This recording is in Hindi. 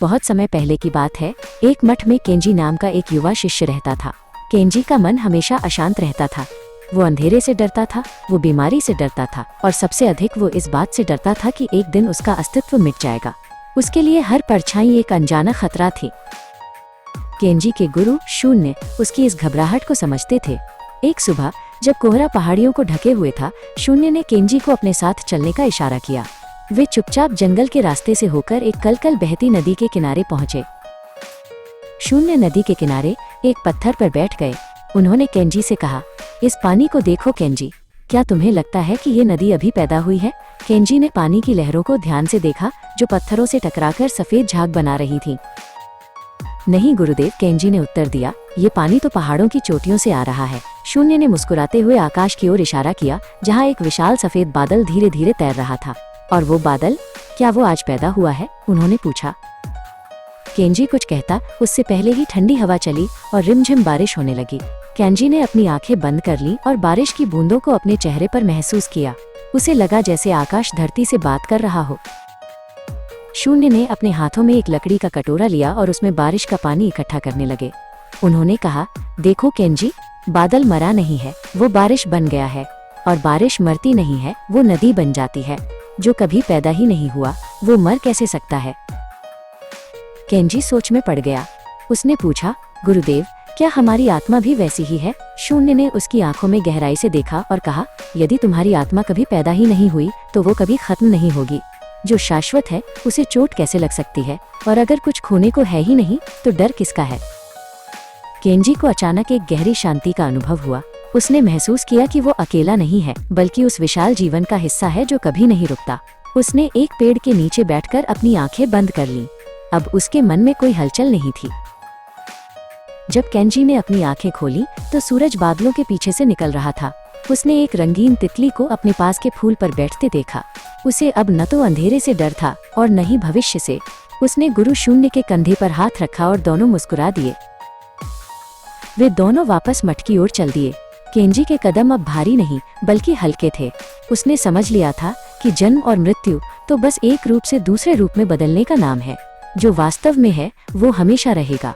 बहुत समय पहले की बात है। एक मठ में केंजी नाम का एक युवा शिष्य रहता था। केंजी का मन हमेशा अशांत रहता था। वो अंधेरे से डरता था, वो बीमारी से डरता था और सबसे अधिक वो इस बात से डरता था कि एक दिन उसका अस्तित्व मिट जाएगा। उसके लिए हर परछाई एक अनजाना खतरा थी। केंजी के गुरु शून्य उसकी इस घबराहट को समझते थे। एक सुबह जब कोहरा पहाड़ियों को ढके हुए था, शून्य ने केंजी को अपने साथ चलने का इशारा किया। वे चुपचाप जंगल के रास्ते से होकर एक कलकल बहती नदी के किनारे पहुंचे। शून्य नदी के किनारे एक पत्थर पर बैठ गए। उन्होंने केंजी से कहा, इस पानी को देखो केंजी, क्या तुम्हें लगता है कि ये नदी अभी पैदा हुई है? केंजी ने पानी की लहरों को ध्यान से देखा जो पत्थरों से टकराकर सफेद झाग बना रही थी। नहीं गुरुदेव, केंजी ने उत्तर दिया, ये पानी तो पहाड़ों की चोटियों से आ रहा है। शून्य ने मुस्कुराते हुए आकाश की ओर इशारा किया, जहाँ एक विशाल सफेद बादल धीरे धीरे तैर रहा था। और वो बादल, क्या वो आज पैदा हुआ है? उन्होंने पूछा। केंजी कुछ कहता उससे पहले ही ठंडी हवा चली और रिमझिम बारिश होने लगी। केंजी ने अपनी आंखें बंद कर ली और बारिश की बूंदों को अपने चेहरे पर महसूस किया। उसे लगा जैसे आकाश धरती से बात कर रहा हो। शून्य ने अपने हाथों में एक लकड़ी का कटोरा लिया और उसमें बारिश का पानी इकट्ठा करने लगे। उन्होंने कहा, देखो केंजी, बादल मरा नहीं है, वो बारिश बन गया है। और बारिश मरती नहीं है, वो नदी बन जाती है। जो कभी पैदा ही नहीं हुआ, वो मर कैसे सकता है? केंजी सोच में पड़ गया। उसने पूछा, गुरुदेव, क्या हमारी आत्मा भी वैसी ही है? शून्य ने उसकी आंखों में गहराई से देखा और कहा, यदि तुम्हारी आत्मा कभी पैदा ही नहीं हुई तो वो कभी खत्म नहीं होगी। जो शाश्वत है उसे चोट कैसे लग सकती है? और अगर कुछ खोने को है ही नहीं तो डर किसका है? केंजी को अचानक एक गहरी शांति का अनुभव हुआ। उसने महसूस किया कि वो अकेला नहीं है, बल्कि उस विशाल जीवन का हिस्सा है जो कभी नहीं रुकता। उसने एक पेड़ के नीचे बैठकर अपनी आंखें बंद कर लीं। अब उसके मन में कोई हलचल नहीं थी। जब केंजी ने अपनी आंखें खोली तो सूरज बादलों के पीछे से निकल रहा था। उसने एक रंगीन तितली को अपने पास के फूल पर बैठते देखा। उसे अब न तो अंधेरे से डर था और न ही भविष्य से। उसने गुरु शून्य के कंधे पर हाथ रखा और दोनों मुस्कुरा दिए। वे दोनों वापस मठ की ओर चल दिए। केंजी के कदम अब भारी नहीं बल्कि हल्के थे। उसने समझ लिया था कि जन्म और मृत्यु तो बस एक रूप से दूसरे रूप में बदलने का नाम है। जो वास्तव में है वो हमेशा रहेगा।